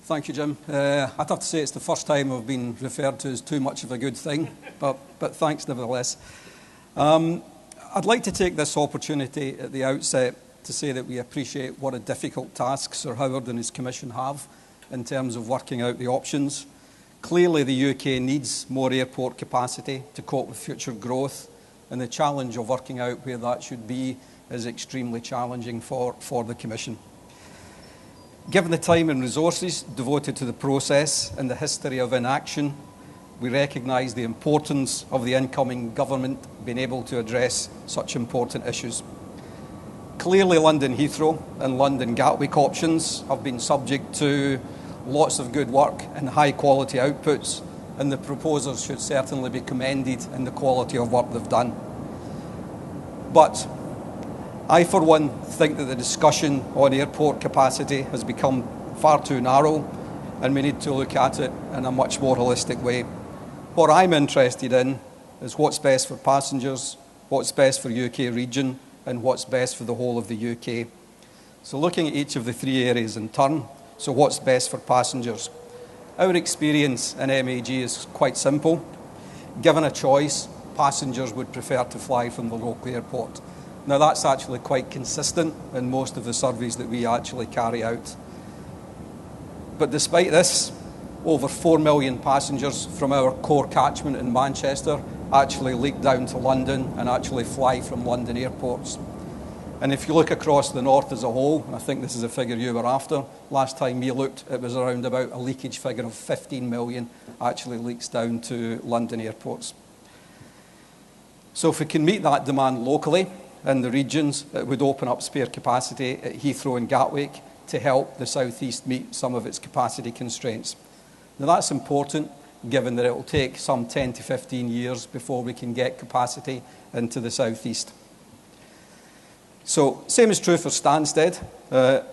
Thank you, Jim. I'd have to say it's the first time I've been referred to as too much of a good thing, but thanks nevertheless. I'd like to take this opportunity at the outset to say that we appreciate what a difficult task Sir Howard and his commission have in terms of working out the options. Clearly, the UK needs more airport capacity to cope with future growth, and the challenge of working out where that should be is extremely challenging for the Commission. Given the time and resources devoted to the process and the history of inaction, we recognise the importance of the incoming government being able to address such important issues. Clearly, London Heathrow and London Gatwick options have been subject to lots of good work and high-quality outputs, and the proposers should certainly be commended in the quality of work they've done. But I, for one, think that the discussion on airport capacity has become far too narrow, and we need to look at it in a much more holistic way. What I'm interested in is what's best for passengers, what's best for UK region, and what's best for the whole of the UK. So looking at each of the three areas in turn, so what's best for passengers? Our experience in MAG is quite simple. Given a choice, passengers would prefer to fly from the local airport. Now, that's actually quite consistent in most of the surveys that we actually carry out. But despite this, over 4 million passengers from our core catchment in Manchester actually leak down to London and actually fly from London airports. And if you look across the north as a whole, and I think this is a figure you were after, last time we looked, it was around about a leakage figure of 15 million actually leaks down to London airports. So if we can meet that demand locally, in the regions, it would open up spare capacity at Heathrow and Gatwick to help the South East meet some of its capacity constraints. Now that's important, given that it will take some 10 to 15 years before we can get capacity into the South East. So, same is true for Stansted.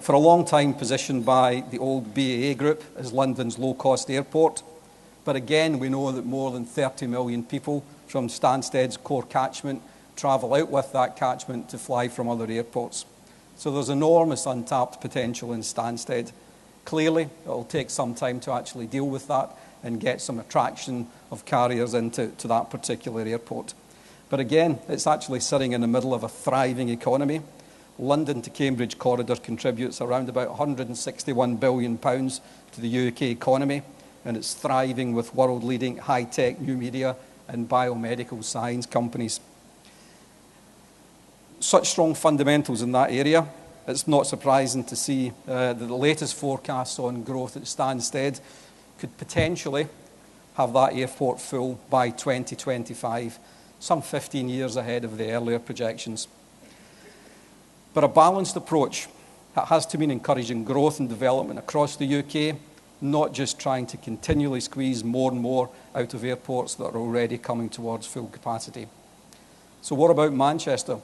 For a long time positioned by the old BAA Group as London's low-cost airport. But again, we know that more than 30 million people from Stansted's core catchment travel out with that catchment to fly from other airports. So there's enormous untapped potential in Stansted. Clearly, it will take some time to actually deal with that and get some attraction of carriers into that particular airport. But again, it's actually sitting in the middle of a thriving economy. London to Cambridge corridor contributes around about £161 billion to the UK economy, and it's thriving with world-leading high-tech new media and biomedical science companies. Such strong fundamentals in that area, it's not surprising to see that the latest forecasts on growth at Stansted could potentially have that airport full by 2025, some 15 years ahead of the earlier projections. But a balanced approach that has to mean encouraging growth and development across the UK, not just trying to continually squeeze more and more out of airports that are already coming towards full capacity. So what about Manchester?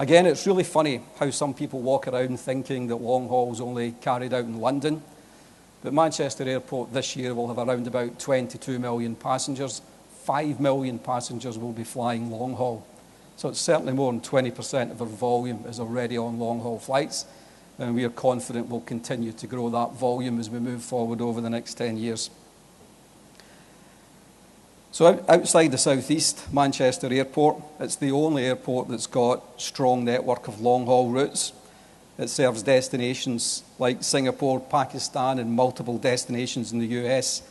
Again, it's really funny how some people walk around thinking that long haul is only carried out in London. But Manchester Airport this year will have around about 22 million passengers. 5 million passengers will be flying long haul. So it's certainly more than 20% of our volume is already on long haul flights. And we are confident we'll continue to grow that volume as we move forward over the next 10 years. So outside the South East, Manchester Airport, it's the only airport that's got a strong network of long-haul routes. It serves destinations like Singapore, Pakistan, and multiple destinations in the US,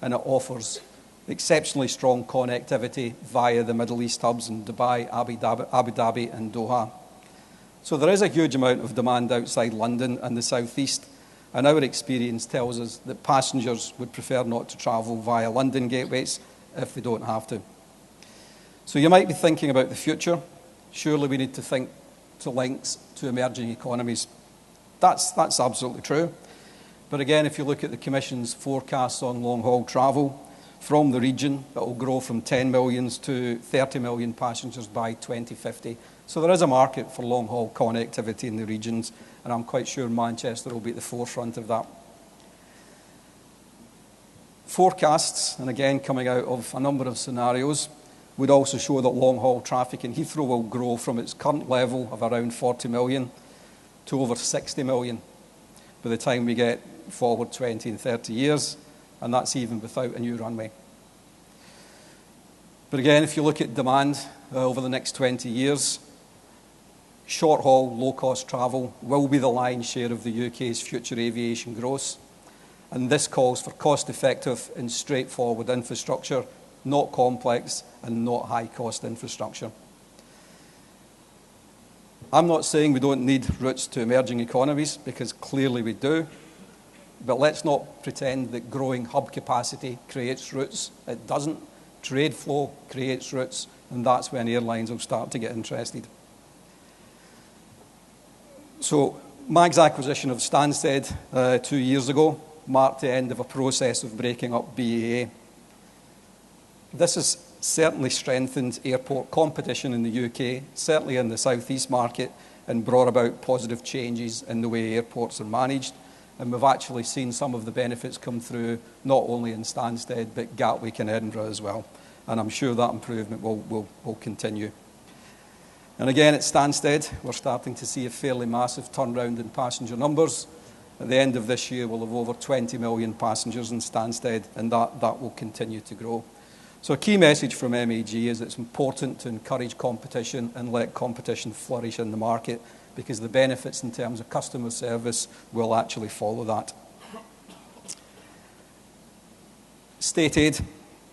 and it offers exceptionally strong connectivity via the Middle East hubs in Dubai, Abu Dhabi, and Doha. So there is a huge amount of demand outside London and the South East, and our experience tells us that passengers would prefer not to travel via London gateways if they don't have to. So you might be thinking about the future. Surely we need to think to links to emerging economies. That's absolutely true. But again, if you look at the Commission's forecasts on long-haul travel from the region, it will grow from 10 million to 30 million passengers by 2050. So there is a market for long-haul connectivity in the regions, and I'm quite sure Manchester will be at the forefront of that. Forecasts, and again coming out of a number of scenarios, would also show that long-haul traffic in Heathrow will grow from its current level of around 40 million to over 60 million by the time we get forward 20 and 30 years, and that's even without a new runway. But again, if you look at demand over the next 20 years, short-haul, low-cost travel will be the lion's share of the UK's future aviation growth. And this calls for cost-effective and straightforward infrastructure, not complex and not high-cost infrastructure. I'm not saying we don't need routes to emerging economies, because clearly we do. But let's not pretend that growing hub capacity creates routes. It doesn't. Trade flow creates routes, and that's when airlines will start to get interested. So MAG's acquisition of Stansted 2 years ago marked the end of a process of breaking up BAA. This has certainly strengthened airport competition in the UK, certainly in the South East market, and brought about positive changes in the way airports are managed. And we've actually seen some of the benefits come through, not only in Stansted, but Gatwick and Edinburgh as well. And I'm sure that improvement will continue. And again, at Stansted, we're starting to see a fairly massive turnaround in passenger numbers. At the end of this year, we'll have over 20 million passengers in Stansted, and that will continue to grow. So a key message from MAG is it's important to encourage competition and let competition flourish in the market, because the benefits in terms of customer service will actually follow that. State aid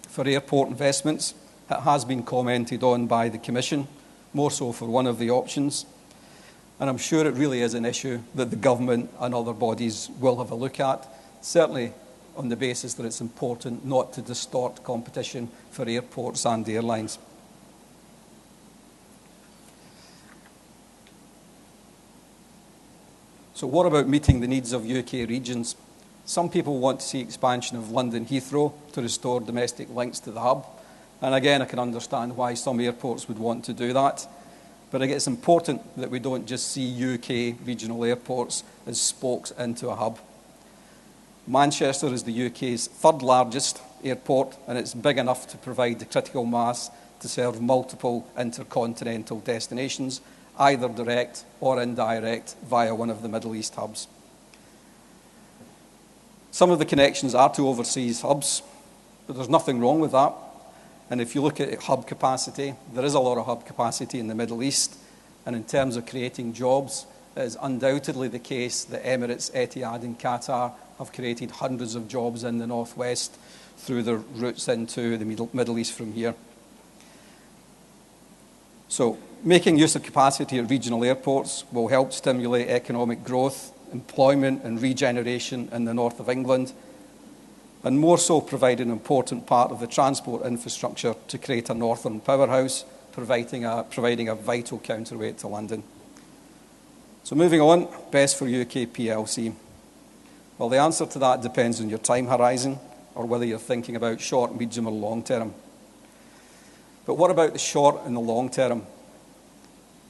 for airport investments, it has been commented on by the Commission, more so for one of the options. And I'm sure it really is an issue that the government and other bodies will have a look at, certainly on the basis that it's important not to distort competition for airports and airlines. So what about meeting the needs of UK regions? Some people want to see expansion of London Heathrow to restore domestic links to the hub. And again, I can understand why some airports would want to do that. But it's important that we don't just see UK regional airports as spokes into a hub. Manchester is the UK's third largest airport, and it's big enough to provide the critical mass to serve multiple intercontinental destinations, either direct or indirect via one of the Middle East hubs. Some of the connections are to overseas hubs, but there's nothing wrong with that. And if you look at hub capacity, there is a lot of hub capacity in the Middle East. And in terms of creating jobs, it is undoubtedly the case that Emirates, Etihad and Qatar have created hundreds of jobs in the northwest through their routes into the Middle East from here. So making use of capacity at regional airports will help stimulate economic growth, employment and regeneration in the north of England, and more so provide an important part of the transport infrastructure to create a northern powerhouse, providing a vital counterweight to London. So moving on, best for UK PLC. Well, the answer to that depends on your time horizon, or whether you're thinking about short, medium or long term. But what about the short and the long term?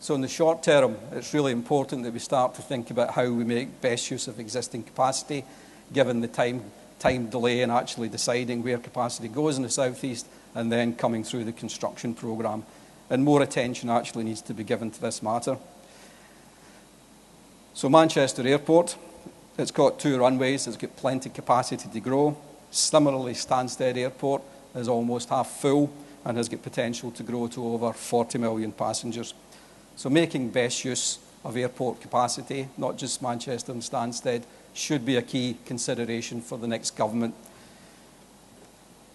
So in the short term, it's really important that we start to think about how we make best use of existing capacity, given the time delay in actually deciding where capacity goes in the South East and then coming through the construction programme. And more attention actually needs to be given to this matter. So Manchester Airport, it's got 2 runways, it's got plenty of capacity to grow. Similarly, Stansted Airport is almost half full and has got potential to grow to over 40 million passengers. So making best use of airport capacity, not just Manchester and Stansted, should be a key consideration for the next government.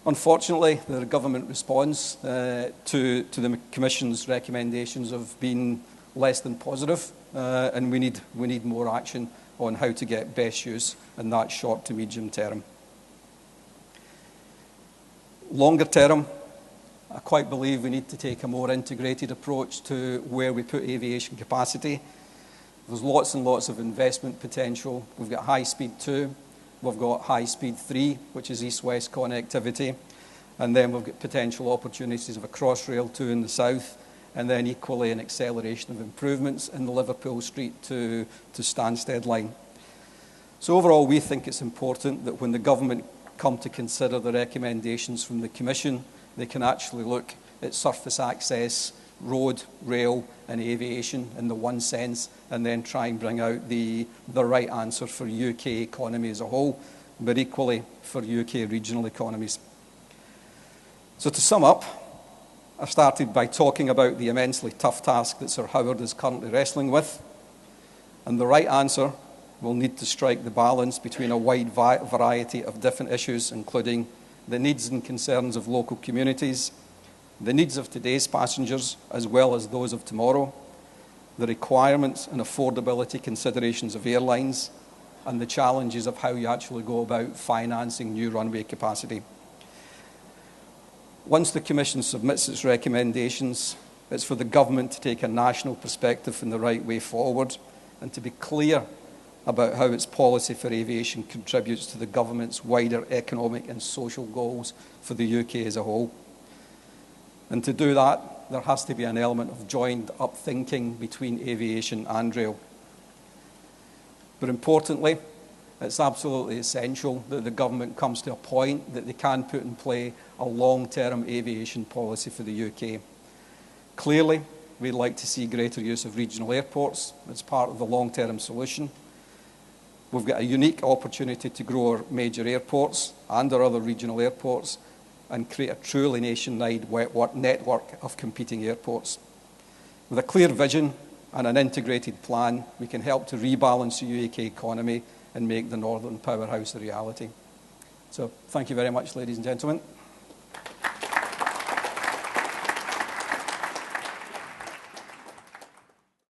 Unfortunately, the government response to the Commission's recommendations have been less than positive, and we need more action on how to get best use in that short to medium term. Longer term, I quite believe we need to take a more integrated approach to where we put aviation capacity. There's lots and lots of investment potential. We've got High Speed 2, we've got High Speed 3, which is east-west connectivity, and then we've got potential opportunities of a Crossrail 2 in the south, and then equally an acceleration of improvements in the Liverpool Street to Stansted line. So overall, we think it's important that when the government come to consider the recommendations from the Commission, they can actually look at surface access road, rail and aviation in the one sense, and then try and bring out the right answer for UK economy as a whole, but equally for UK regional economies. So to sum up, I started by talking about the immensely tough task that Sir Howard is currently wrestling with, and the right answer will need to strike the balance between a wide variety of different issues, including the needs and concerns of local communities, the needs of today's passengers as well as those of tomorrow, the requirements and affordability considerations of airlines, and the challenges of how you actually go about financing new runway capacity. Once the Commission submits its recommendations, it's for the Government to take a national perspective in the right way forward and to be clear about how its policy for aviation contributes to the Government's wider economic and social goals for the UK as a whole. And to do that, there has to be an element of joined-up thinking between aviation and rail. But importantly, it's absolutely essential that the Government comes to a point that they can put in play a long-term aviation policy for the UK. Clearly, we'd like to see greater use of regional airports as part of the long-term solution. We've got a unique opportunity to grow our major airports and our other regional airports and create a truly nationwide network of competing airports. With a clear vision and an integrated plan, we can help to rebalance the UK economy and make the Northern Powerhouse a reality. So thank you very much, ladies and gentlemen.